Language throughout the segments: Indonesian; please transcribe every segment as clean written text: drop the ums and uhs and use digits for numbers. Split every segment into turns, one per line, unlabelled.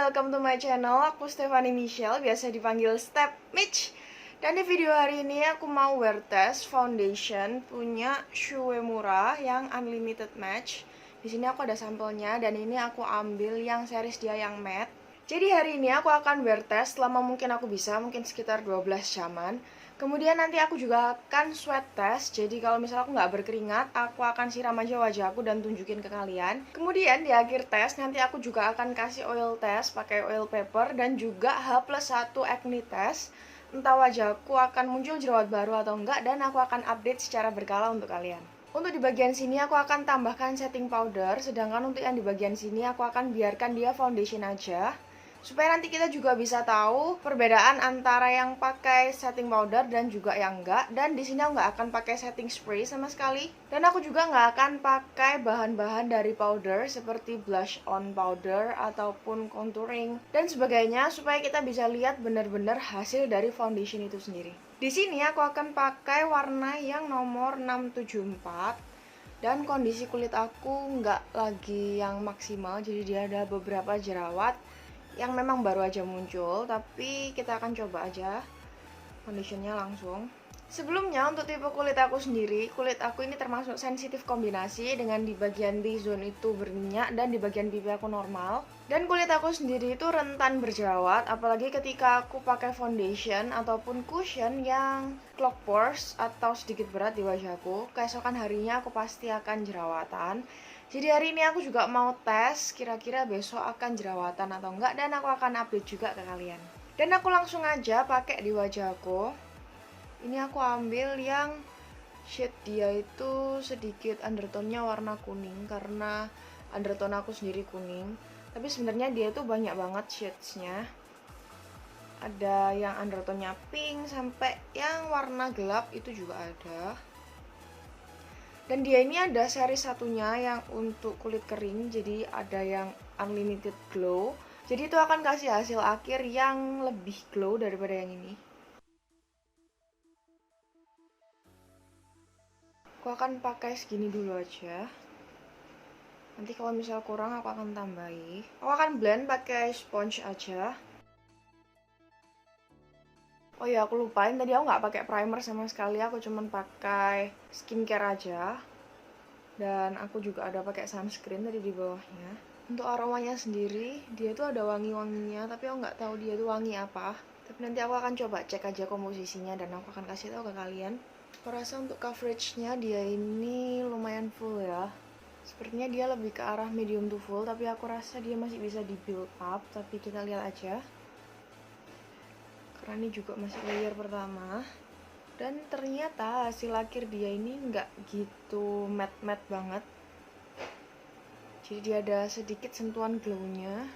welcome to my channel. Aku Stephanie Michelle, biasa dipanggil Step Mitch. Dan di video hari ini aku mau wear test foundation punya Shuemura yang unlimited match. Di sini aku ada sampelnya dan ini aku ambil yang series dia yang matte. Jadi hari ini aku akan wear test selama mungkin aku bisa, mungkin sekitar 12 jaman. Kemudian nanti aku juga akan sweat test. Jadi kalau misalnya aku nggak berkeringat, aku akan siram aja wajahku dan tunjukin ke kalian. Kemudian di akhir tes nanti aku juga akan kasih oil test pakai oil paper dan juga H+1 acne test. Entah wajahku akan muncul jerawat baru atau enggak, dan aku akan update secara berkala untuk kalian. Untuk di bagian sini aku akan tambahkan setting powder, sedangkan untuk yang di bagian sini aku akan biarkan dia foundation aja. Supaya nanti kita juga bisa tahu perbedaan antara yang pakai setting powder dan juga yang enggak. Dan di sini aku nggak akan pakai setting spray sama sekali. Dan aku juga nggak akan pakai bahan-bahan dari powder seperti blush on powder ataupun contouring dan sebagainya, supaya kita bisa lihat benar-benar hasil dari foundation itu sendiri. Di sini aku akan pakai warna yang nomor 674. Dan kondisi kulit aku nggak lagi yang maksimal, jadi dia ada beberapa jerawat yang memang baru aja muncul, tapi kita akan coba aja foundationnya langsung. Sebelumnya untuk tipe kulit aku sendiri, kulit aku ini termasuk sensitif kombinasi, dengan di bagian T-zone itu berminyak dan di bagian pipi aku normal. Dan kulit aku sendiri itu rentan berjerawat, apalagi ketika aku pakai foundation ataupun cushion yang clog pores atau sedikit berat di wajahku. Keesokan harinya aku pasti akan jerawatan. Jadi hari ini aku juga mau tes kira-kira besok akan jerawatan atau enggak, dan aku akan update juga ke kalian. Dan aku langsung aja pakai di wajahku. Ini aku ambil yang shade dia itu sedikit undertone-nya warna kuning, karena undertone aku sendiri kuning. Tapi sebenarnya dia itu banyak banget shades-nya. Ada yang undertone-nya pink sampai yang warna gelap itu juga ada. Dan dia ini ada seri satunya yang untuk kulit kering, jadi ada yang unlimited glow. Jadi itu akan kasih hasil akhir yang lebih glow daripada yang ini. Aku akan pakai segini dulu aja. Nanti kalau misal kurang aku akan tambahi. Aku akan blend pakai sponge aja. Oh ya, aku lupain tadi aku nggak pakai primer sama sekali, aku cuman pakai skincare aja. Dan aku juga ada pakai sunscreen tadi di bawahnya. Untuk aromanya sendiri, dia tuh ada wangi-wanginya, tapi aku nggak tahu dia tuh wangi apa. Tapi nanti aku akan coba cek aja komposisinya dan aku akan kasih tahu ke kalian. Aku rasa untuk coveragenya dia ini lumayan full ya. Sepertinya dia lebih ke arah medium to full, tapi aku rasa dia masih bisa di build up, tapi kita lihat aja. Karena ini juga masih layer pertama. Dan ternyata hasil akhir dia ini nggak gitu matte banget. Jadi dia ada sedikit sentuhan glownya,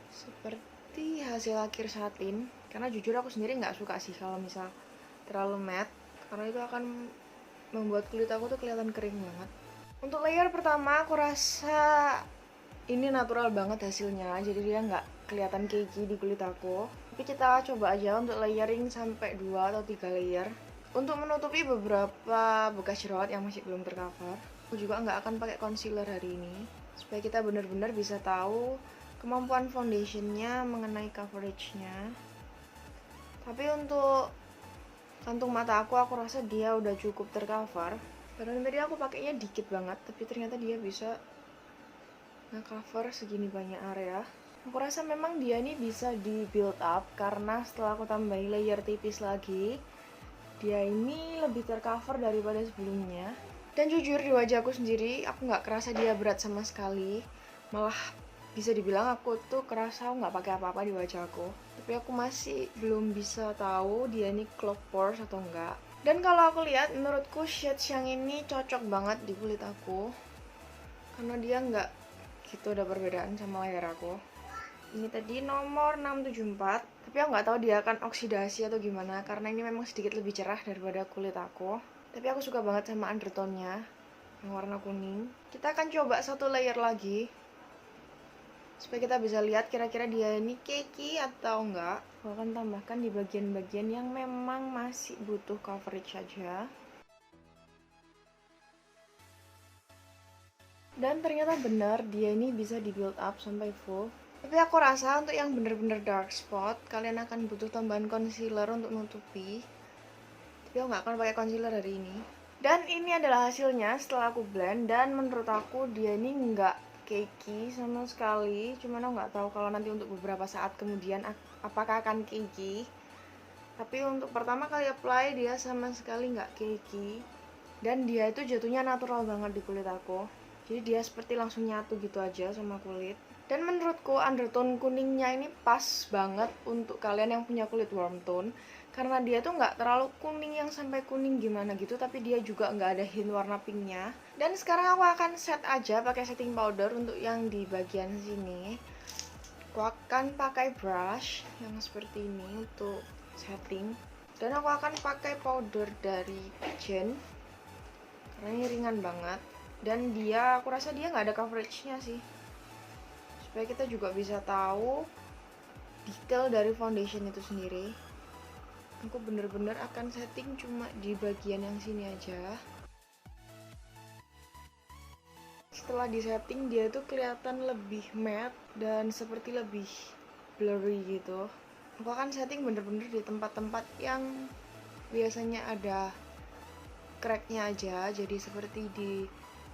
seperti hasil akhir satin. Karena jujur aku sendiri nggak suka sih kalau misal terlalu matte, karena itu akan membuat kulit aku tuh kelihatan kering banget. Untuk layer pertama aku rasa ini natural banget hasilnya, jadi dia nggak kelihatan cakey di kulit aku. Tapi kita coba aja untuk layering sampai 2 atau 3 layer untuk menutupi beberapa bekas jerawat yang masih belum tercover. Aku juga nggak akan pakai concealer hari ini, supaya kita benar-benar bisa tahu kemampuan foundationnya mengenai coveragenya. Tapi untuk kantung mata aku rasa dia udah cukup tercover. Karena tadi aku pakainya dikit banget, tapi ternyata dia bisa nge-cover segini banyak area. Aku rasa memang dia ini bisa di build up, karena setelah aku tambahin layer tipis lagi, dia ini lebih tercover daripada sebelumnya. Dan jujur di wajahku sendiri, aku nggak kerasa dia berat sama sekali. Malah bisa dibilang aku tuh kerasa nggak pakai apa-apa di wajahku. Tapi aku masih belum bisa tahu dia ini clog pores atau enggak. Dan kalau aku lihat, menurutku shades yang ini cocok banget di kulit aku, karena dia nggak gitu ada perbedaan sama layer aku. Ini tadi nomor 674, tapi aku nggak tahu dia akan oksidasi atau gimana, karena ini memang sedikit lebih cerah daripada kulit aku. Tapi aku suka banget sama undertone-nya yang warna kuning. Kita akan coba satu layer lagi, supaya kita bisa lihat kira-kira dia ini cakey atau enggak. Aku akan tambahkan di bagian-bagian yang memang masih butuh coverage saja. Dan ternyata benar dia ini bisa di build up sampai full. Tapi aku rasa untuk yang bener-bener dark spot, kalian akan butuh tambahan concealer untuk nutupi. Tapi aku nggak akan pakai concealer hari ini. Dan ini adalah hasilnya setelah aku blend, dan menurut aku dia ini nggak cakey sama sekali. Cuman aku nggak tahu kalau nanti untuk beberapa saat kemudian apakah akan cakey. Tapi untuk pertama kali apply dia sama sekali nggak cakey. Dan dia itu jatuhnya natural banget di kulit aku. Jadi dia seperti langsung nyatu gitu aja sama kulit. Dan menurutku undertone kuningnya ini pas banget untuk kalian yang punya kulit warm tone. Karena dia tuh nggak terlalu kuning yang sampai kuning gimana gitu, tapi dia juga nggak ada hint warna pinknya. Dan sekarang aku akan set aja pakai setting powder untuk yang di bagian sini. Aku akan pakai brush yang seperti ini untuk setting. Dan aku akan pakai powder dari Jen karena ini ringan banget. Dan dia, aku rasa dia nggak ada coveragenya sih, supaya kita juga bisa tahu detail dari foundation itu sendiri. Aku bener-bener akan setting cuma di bagian yang sini aja. Setelah di setting dia tuh kelihatan lebih matte dan seperti lebih blurry gitu. Aku akan setting bener-bener di tempat-tempat yang biasanya ada cracknya aja, jadi seperti di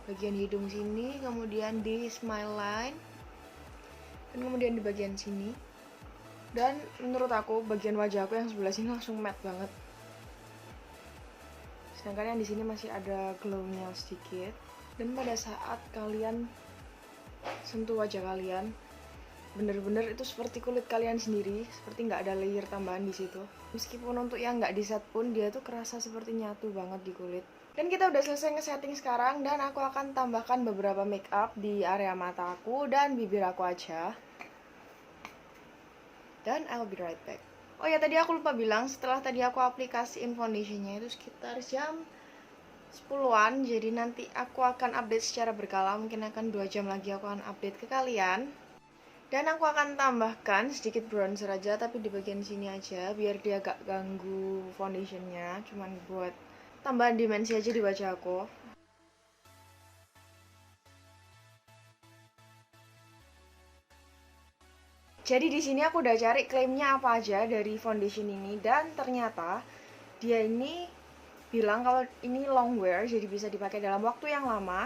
bagian hidung sini, kemudian di smile line, dan kemudian di bagian sini. Dan menurut aku bagian wajah aku yang sebelah sini langsung matte banget, sedangkan yang di sini masih ada glownya sedikit. Dan pada saat kalian sentuh wajah kalian, bener-bener itu seperti kulit kalian sendiri, seperti nggak ada layer tambahan di situ. Meskipun untuk yang nggak di set pun dia tuh kerasa seperti nyatu banget di kulit. Dan kita udah selesai nge-setting sekarang, dan aku akan tambahkan beberapa make up di area mata aku dan bibir aku aja. Dan I'll be right back. Oh ya, tadi aku lupa bilang, setelah tadi aku aplikasiin foundationnya itu sekitar jam 10-an, jadi nanti aku akan update secara berkala, mungkin akan 2 jam lagi aku akan update ke kalian. Dan aku akan tambahkan sedikit bronzer aja, tapi di bagian sini aja, biar dia gak ganggu foundationnya, cuman buat tambahan dimensi aja di wajah aku. Jadi di sini aku udah cari klaimnya apa aja dari foundation ini, dan ternyata dia ini bilang kalau ini long wear, jadi bisa dipakai dalam waktu yang lama,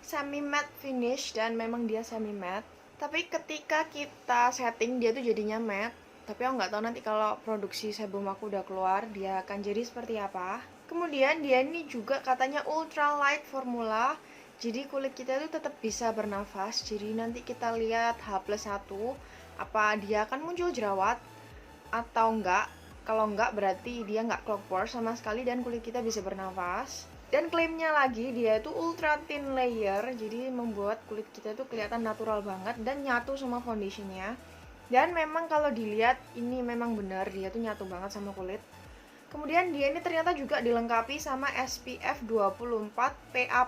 semi matte finish, dan memang dia semi matte. Tapi ketika kita setting dia tuh jadinya matte. Tapi aku nggak tahu nanti kalau produksi sebum aku udah keluar dia akan jadi seperti apa. Kemudian dia ini juga katanya ultra light formula, jadi kulit kita tuh tetap bisa bernafas. Jadi nanti kita lihat H+1 apa dia akan muncul jerawat atau enggak. Kalau enggak berarti dia enggak clog pores sama sekali dan kulit kita bisa bernafas. Dan klaimnya lagi dia itu ultra thin layer, jadi membuat kulit kita itu kelihatan natural banget dan nyatu sama foundationnya. Dan memang kalau dilihat ini memang benar dia tuh nyatu banget sama kulit. Kemudian dia ini ternyata juga dilengkapi sama SPF 24 PA++,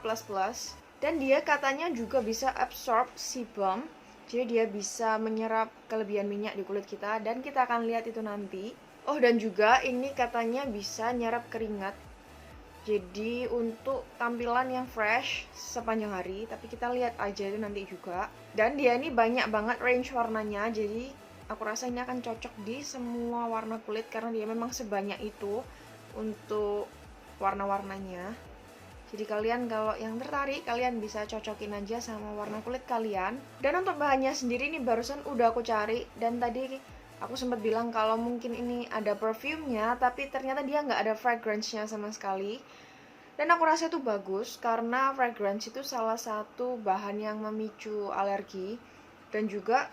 dan dia katanya juga bisa absorb sebum. Jadi dia bisa menyerap kelebihan minyak di kulit kita, dan kita akan lihat itu nanti. Oh, dan juga ini katanya bisa nyerap keringat. Jadi untuk tampilan yang fresh sepanjang hari, tapi kita lihat aja itu nanti juga. Dan dia ini banyak banget range warnanya, jadi aku rasa ini akan cocok di semua warna kulit karena dia memang sebanyak itu untuk warna-warnanya. Jadi kalian kalau yang tertarik, kalian bisa cocokin aja sama warna kulit kalian. Dan untuk bahannya sendiri ini barusan udah aku cari, dan tadi aku sempat bilang kalau mungkin ini ada perfume-nya, tapi ternyata dia nggak ada fragrance-nya sama sekali. Dan aku rasa itu bagus, karena fragrance itu salah satu bahan yang memicu alergi. Dan juga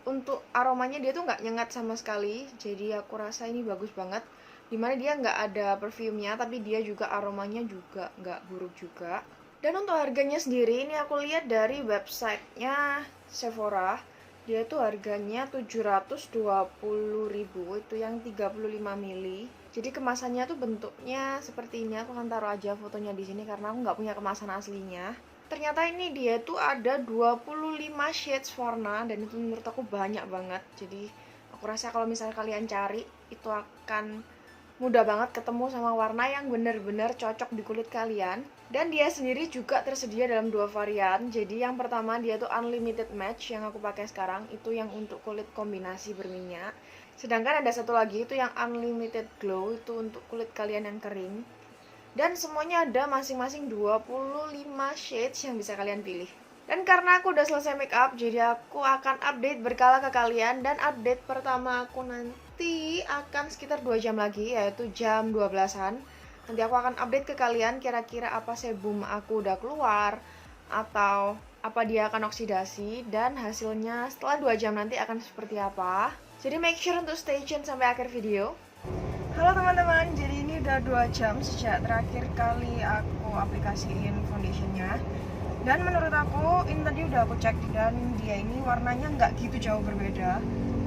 untuk aromanya dia tuh nggak nyengat sama sekali, jadi aku rasa ini bagus banget. Dimana dia nggak ada perfume-nya, tapi dia juga aromanya juga nggak buruk juga. Dan untuk harganya sendiri, ini aku lihat dari websitenya Sephora, dia tuh harganya 720.000, itu yang 35 ml. Jadi kemasannya tuh bentuknya seperti ini. Aku akan taruh aja fotonya di sini karena aku nggak punya kemasan aslinya. Ternyata ini dia tuh ada 25 shades warna, dan itu menurut aku banyak banget. Jadi aku rasa kalau misalnya kalian cari, itu akan mudah banget ketemu sama warna yang benar-benar cocok di kulit kalian. Dan dia sendiri juga tersedia dalam 2 varian. Jadi yang pertama dia tuh unlimited match yang aku pakai sekarang, itu yang untuk kulit kombinasi berminyak. Sedangkan ada satu lagi itu yang unlimited glow, itu untuk kulit kalian yang kering. Dan semuanya ada masing-masing 25 shades yang bisa kalian pilih. Dan karena aku udah selesai make up, jadi aku akan update berkala ke kalian. Dan update pertama aku nanti akan sekitar 2 jam lagi, yaitu jam 12-an. Nanti aku akan update ke kalian kira-kira apa sebum aku udah keluar, atau apa dia akan oksidasi, dan hasilnya setelah 2 jam nanti akan seperti apa. Jadi make sure untuk stay tune sampai akhir video. Halo teman-teman, jadi ini udah 2 jam sejak terakhir kali aku aplikasiin foundationnya. Dan menurut aku, ini tadi udah aku cek dan dia ini warnanya nggak gitu jauh berbeda.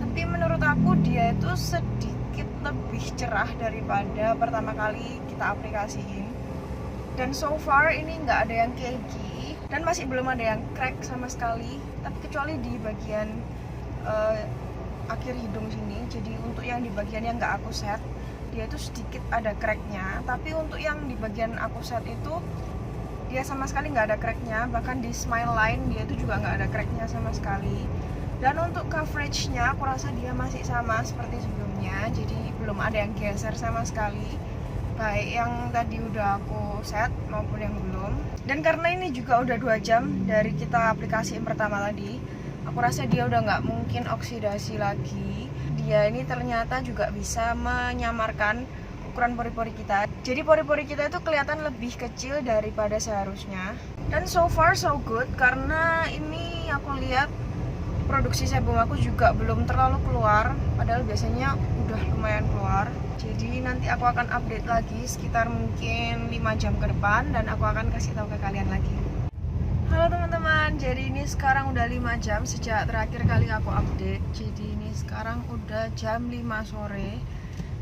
Tapi menurut aku dia itu sedikit lebih cerah daripada pertama kali kita aplikasiin. Dan so far ini nggak ada yang cakey dan masih belum ada yang crack sama sekali. Tapi kecuali di bagian akhir hidung sini. Jadi untuk yang di bagian yang nggak aku set, dia itu sedikit ada cracknya. Tapi untuk yang di bagian aku set itu dia sama sekali nggak ada cracknya. Bahkan di smile line dia itu juga nggak ada cracknya sama sekali. Dan untuk coveragenya aku rasa dia masih sama seperti sebelumnya, jadi belum ada yang geser sama sekali, baik yang tadi udah aku set maupun yang belum. Dan karena ini juga udah 2 jam dari kita aplikasiin pertama tadi, aku rasa dia udah nggak mungkin oksidasi lagi. Dia ini ternyata juga bisa menyamarkan ukuran pori-pori kita. Jadi pori-pori kita itu kelihatan lebih kecil daripada seharusnya. Dan so far so good, karena ini aku lihat produksi sebum aku juga belum terlalu keluar, padahal biasanya udah lumayan keluar. Jadi nanti aku akan update lagi sekitar mungkin 5 jam ke depan dan aku akan kasih tahu ke kalian lagi. Halo teman-teman, jadi ini sekarang udah 5 jam sejak terakhir kali aku update. Jadi ini sekarang udah jam 5 sore.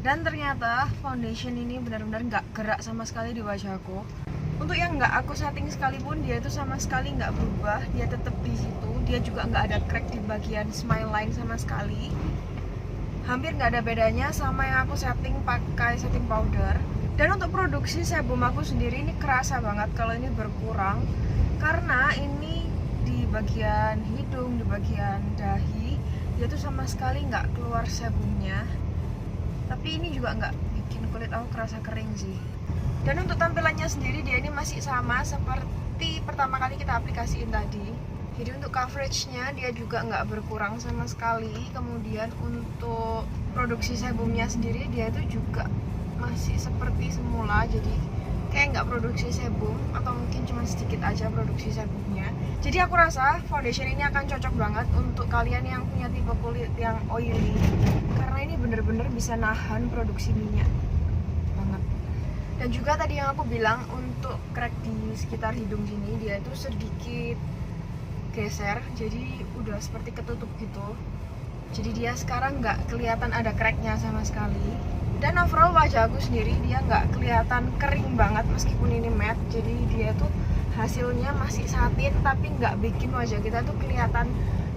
Dan ternyata foundation ini benar-benar nggak gerak sama sekali di wajahku. Untuk yang nggak aku setting sekalipun, dia itu sama sekali nggak berubah, dia tetap di situ. Dia juga nggak ada crack di bagian smile line sama sekali. Hampir nggak ada bedanya sama yang aku setting pakai setting powder. Dan untuk produksi sebum aku sendiri ini kerasa banget kalau ini berkurang, karena ini di bagian hidung, di bagian dahi, dia tuh sama sekali nggak keluar sebumnya. Tapi ini juga nggak bikin kulit aku kerasa kering sih. Dan untuk tampilannya sendiri dia ini masih sama seperti pertama kali kita aplikasiin tadi. Jadi untuk coveragenya dia juga nggak berkurang sama sekali. Kemudian untuk produksi sebumnya sendiri dia itu juga masih seperti semula. Jadi kayak nggak produksi sebum, atau mungkin cuma sedikit aja produksi sebumnya. Jadi aku rasa foundation ini akan cocok banget untuk kalian yang punya tipe kulit yang oily, karena ini bener-bener bisa nahan produksi minyak banget. Dan juga tadi yang aku bilang untuk crack di sekitar hidung sini dia itu sedikit geser, jadi udah seperti ketutup gitu. Jadi dia sekarang nggak kelihatan ada cracknya sama sekali. Dan overall wajah aku sendiri dia nggak kelihatan kering banget meskipun ini matte. Jadi dia tuh hasilnya masih satin tapi nggak bikin wajah kita tuh kelihatan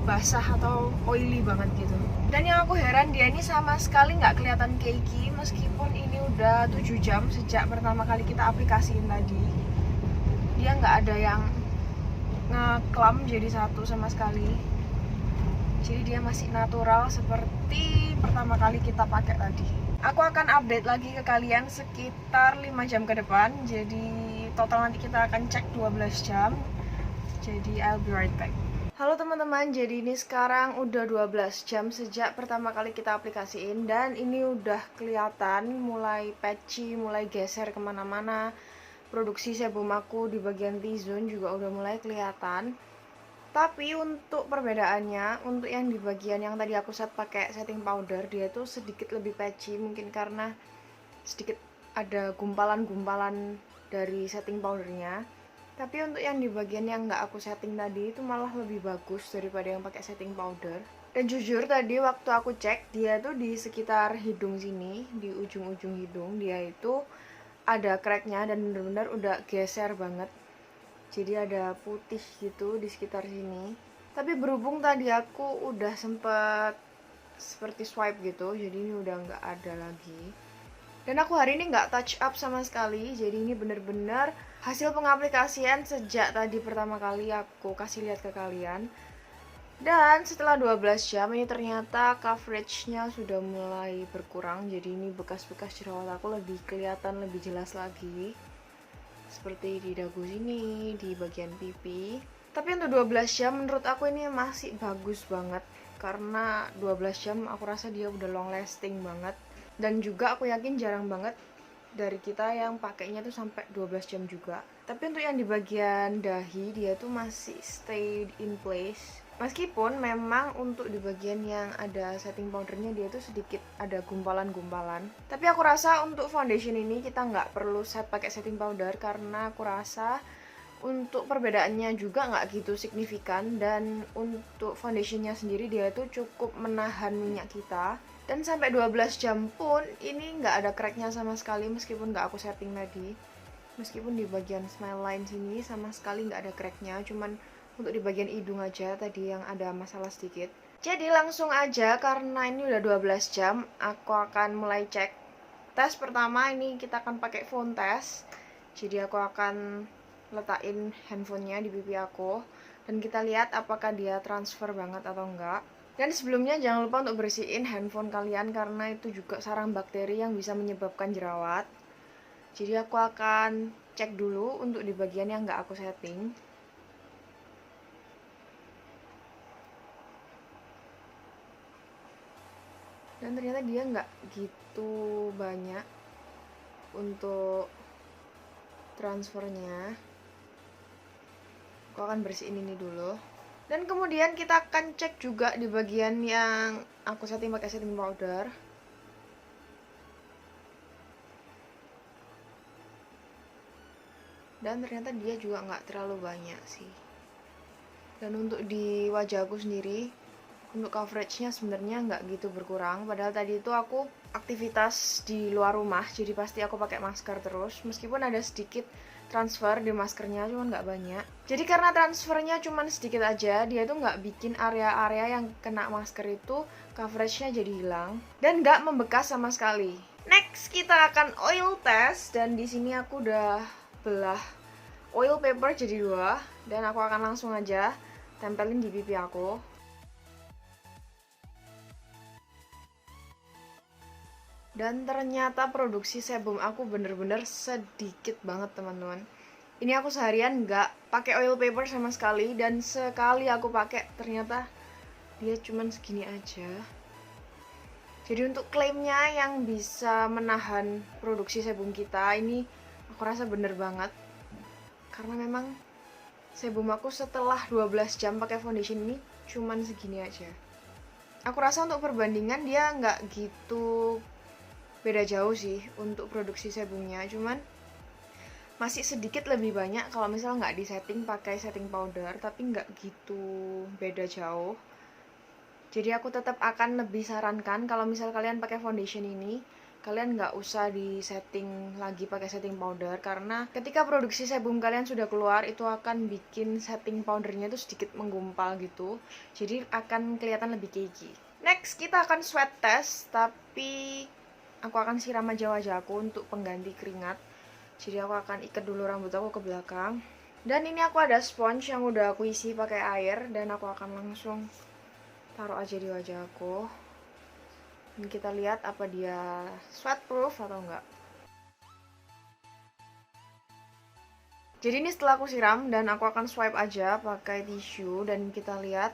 basah atau oily banget gitu. Dan yang aku heran dia ini sama sekali nggak kelihatan cakey meskipun ini udah 7 jam sejak pertama kali kita aplikasiin tadi. Dia nggak ada yang ngeklam jadi satu sama sekali. Jadi dia masih natural seperti pertama kali kita pakai tadi. Aku akan update lagi ke kalian sekitar 5 jam ke depan. Jadi total nanti kita akan cek 12 jam. Jadi I'll be right back. Halo teman-teman, jadi ini sekarang udah 12 jam sejak pertama kali kita aplikasiin. Dan ini udah kelihatan mulai patchy, mulai geser kemana-mana. Produksi sebum aku di bagian T-zone juga udah mulai kelihatan. Tapi untuk perbedaannya, untuk yang di bagian yang tadi aku set pakai setting powder, dia tuh sedikit lebih patchy, mungkin karena sedikit ada gumpalan-gumpalan dari setting powdernya. Tapi untuk yang di bagian yang nggak aku setting tadi itu malah lebih bagus daripada yang pakai setting powder. Dan jujur tadi waktu aku cek, dia tuh di sekitar hidung sini, di ujung-ujung hidung, dia itu ada cracknya dan bener-bener udah geser banget. Jadi ada putih gitu di sekitar sini. Tapi berhubung tadi aku udah sempet seperti swipe gitu, jadi ini udah nggak ada lagi. Dan aku hari ini nggak touch up sama sekali, jadi ini bener-bener hasil pengaplikasian sejak tadi pertama kali aku kasih lihat ke kalian. Dan setelah 12 jam ini ternyata coveragenya sudah mulai berkurang. Jadi ini bekas-bekas jerawat aku lebih kelihatan lebih jelas lagi. Seperti di dagu sini, di bagian pipi. Tapi untuk 12 jam menurut aku ini masih bagus banget. Karena 12 jam aku rasa dia udah long lasting banget. Dan juga aku yakin jarang banget dari kita yang pakainya tuh sampai 12 jam juga. Tapi untuk yang di bagian dahi dia tuh masih stay in place. Meskipun memang untuk di bagian yang ada setting powdernya dia tuh sedikit ada gumpalan-gumpalan. Tapi aku rasa untuk foundation ini kita nggak perlu pakai setting powder karena aku rasa untuk perbedaannya juga nggak gitu signifikan, dan untuk foundationnya sendiri dia tuh cukup menahan minyak kita. Dan sampai 12 jam pun ini nggak ada cracknya sama sekali meskipun nggak aku setting tadi. Meskipun di bagian smile line sini sama sekali nggak ada cracknya, cuman untuk di bagian hidung aja tadi yang ada masalah sedikit. Jadi langsung aja karena ini udah 12 jam, aku akan mulai cek. Tes pertama ini kita akan pakai phone test. Jadi aku akan letakin handphonenya di pipi aku dan kita lihat apakah dia transfer banget atau enggak. Dan sebelumnya jangan lupa untuk bersihin handphone kalian karena itu juga sarang bakteri yang bisa menyebabkan jerawat. Jadi aku akan cek dulu untuk di bagian yang nggak aku setting. Dan ternyata dia nggak gitu banyak untuk transfernya. Aku akan bersihin ini dulu. Dan kemudian kita akan cek juga di bagian yang aku setting pakai setting powder. Dan ternyata dia juga nggak terlalu banyak sih. Dan untuk di wajah aku sendiri, untuk coveragenya sebenarnya nggak gitu berkurang. Padahal tadi itu aku aktivitas di luar rumah, jadi pasti aku pakai masker terus. Meskipun ada sedikit transfer di maskernya, cuman nggak banyak. Jadi karena transfernya cuman sedikit aja, dia tuh nggak bikin area-area yang kena masker itu coveragenya jadi hilang dan nggak membekas sama sekali. Next kita akan oil test, dan di sini aku udah belah oil paper jadi 2 dan aku akan langsung aja tempelin di pipi aku. Dan ternyata produksi sebum aku bener-bener sedikit banget teman-teman. Ini aku seharian nggak pakai oil paper sama sekali, dan sekali aku pakai ternyata dia cuman segini aja. Jadi untuk klaimnya yang bisa menahan produksi sebum kita ini aku rasa bener banget. Karena memang sebum aku setelah 12 jam pakai foundation ini cuman segini aja. Aku rasa untuk perbandingan dia nggak gitu beda jauh sih untuk produksi sebumnya, cuman masih sedikit lebih banyak kalau misal nggak disetting pakai setting powder, tapi nggak gitu beda jauh. Jadi aku tetap akan lebih sarankan kalau misal kalian pakai foundation ini, kalian nggak usah di setting lagi pakai setting powder, karena ketika produksi sebum kalian sudah keluar itu akan bikin setting powdernya itu sedikit menggumpal gitu, jadi akan kelihatan lebih cakey. Next kita akan sweat test, tapi aku akan siram aja wajah aku untuk pengganti keringat. Jadi aku akan ikat dulu rambut aku ke belakang. Dan ini aku ada sponge yang udah aku isi pakai air, dan aku akan langsung taruh aja di wajah aku. Dan kita lihat apa dia sweat proof atau enggak. Jadi ini setelah aku siram dan aku akan swipe aja pakai tisu, dan kita lihat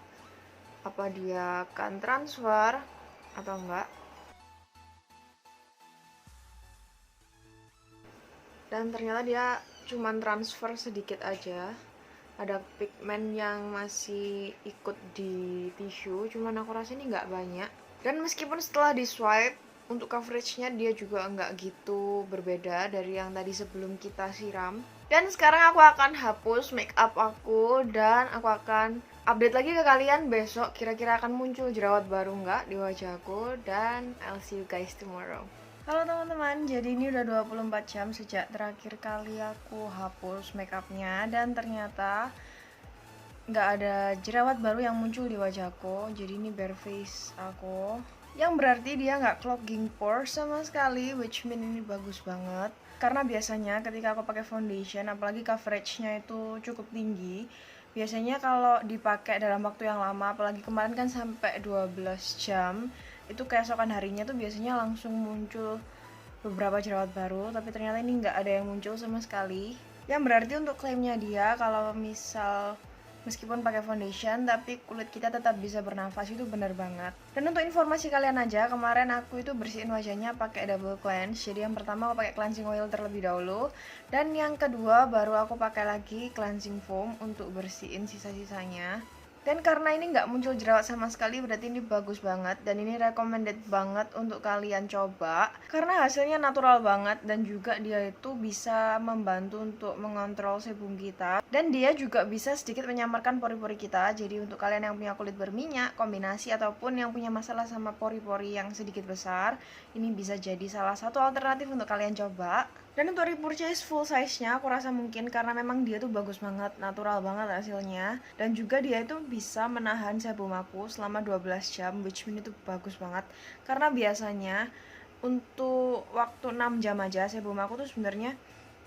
apa dia akan transfer atau enggak. Dan ternyata dia cuman transfer sedikit aja, ada pigmen yang masih ikut di tisu, cuman aku rasa ini nggak banyak. Dan meskipun setelah di swipe untuk coveragenya dia juga nggak gitu berbeda dari yang tadi sebelum kita siram. Dan sekarang aku akan hapus make up aku, dan aku akan update lagi ke kalian besok kira-kira akan muncul jerawat baru nggak di wajahku. Dan I'll see you guys tomorrow. Halo teman-teman, jadi ini udah 24 jam sejak terakhir kali aku hapus makeupnya, dan ternyata nggak ada jerawat baru yang muncul di wajahku. Jadi ini bare face aku, yang berarti dia nggak clogging pores sama sekali, which mean ini bagus banget. Karena biasanya ketika aku pakai foundation, apalagi coveragenya itu cukup tinggi, biasanya kalau dipakai dalam waktu yang lama, apalagi kemarin kan sampai 12 jam, itu keesokan harinya tuh biasanya langsung muncul beberapa jerawat baru, tapi ternyata ini nggak ada yang muncul sama sekali. Yang berarti untuk klaimnya dia, kalau misal meskipun pakai foundation tapi kulit kita tetap bisa bernafas, itu benar banget. Dan untuk informasi kalian aja, kemarin aku itu bersihin wajahnya pakai double cleanse. Jadi yang pertama aku pakai cleansing oil terlebih dahulu, dan yang kedua baru aku pakai lagi cleansing foam untuk bersihin sisa-sisanya. Dan karena ini nggak muncul jerawat sama sekali, berarti ini bagus banget. Dan ini recommended banget untuk kalian coba. Karena hasilnya natural banget, dan juga dia itu bisa membantu untuk mengontrol sebum kita. Dan dia juga bisa sedikit menyamarkan pori-pori kita. Jadi untuk kalian yang punya kulit berminyak, kombinasi, ataupun yang punya masalah sama pori-pori yang sedikit besar, ini bisa jadi salah satu alternatif untuk kalian coba. Dan untuk repurchase full size-nya, aku rasa mungkin karena memang dia tuh bagus banget, natural banget hasilnya. Dan juga dia itu bisa menahan sebum aku selama 12 jam, which mean itu bagus banget. Karena biasanya untuk waktu 6 jam aja sebum aku tuh sebenarnya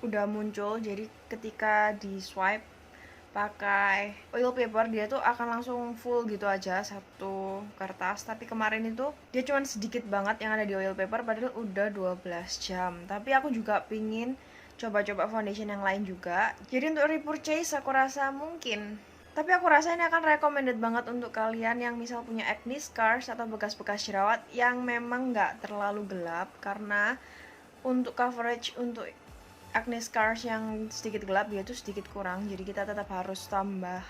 udah muncul. Jadi ketika di swipe pakai oil paper, dia tuh akan langsung full gitu aja satu kertas. Tapi kemarin itu dia cuma sedikit banget yang ada di oil paper, padahal udah 12 jam. Tapi aku juga pingin coba-coba foundation yang lain juga. Jadi untuk repurchase aku rasa mungkin, tapi aku rasa ini akan recommended banget untuk kalian yang misal punya acne scars atau bekas-bekas jerawat yang memang nggak terlalu gelap. Karena untuk coverage untuk acne scars yang sedikit gelap, dia tuh sedikit kurang, jadi kita tetap harus tambah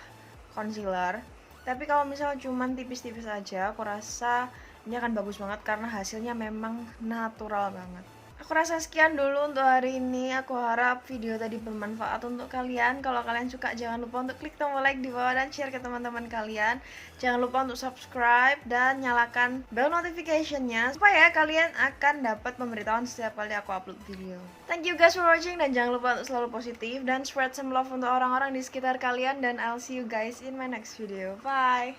concealer. Tapi kalau misal cuman tipis-tipis aja, aku rasa ini akan bagus banget karena hasilnya memang natural banget. Aku rasa sekian dulu untuk hari ini. Aku harap video tadi bermanfaat untuk kalian. Kalau kalian suka, jangan lupa untuk klik tombol like di bawah dan share ke teman-teman kalian. Jangan lupa untuk subscribe dan nyalakan bell notification-nya supaya kalian akan dapat pemberitahuan setiap kali aku upload video. Thank you guys for watching, dan jangan lupa untuk selalu positif dan spread some love untuk orang-orang di sekitar kalian. Dan I'll see you guys in my next video. Bye!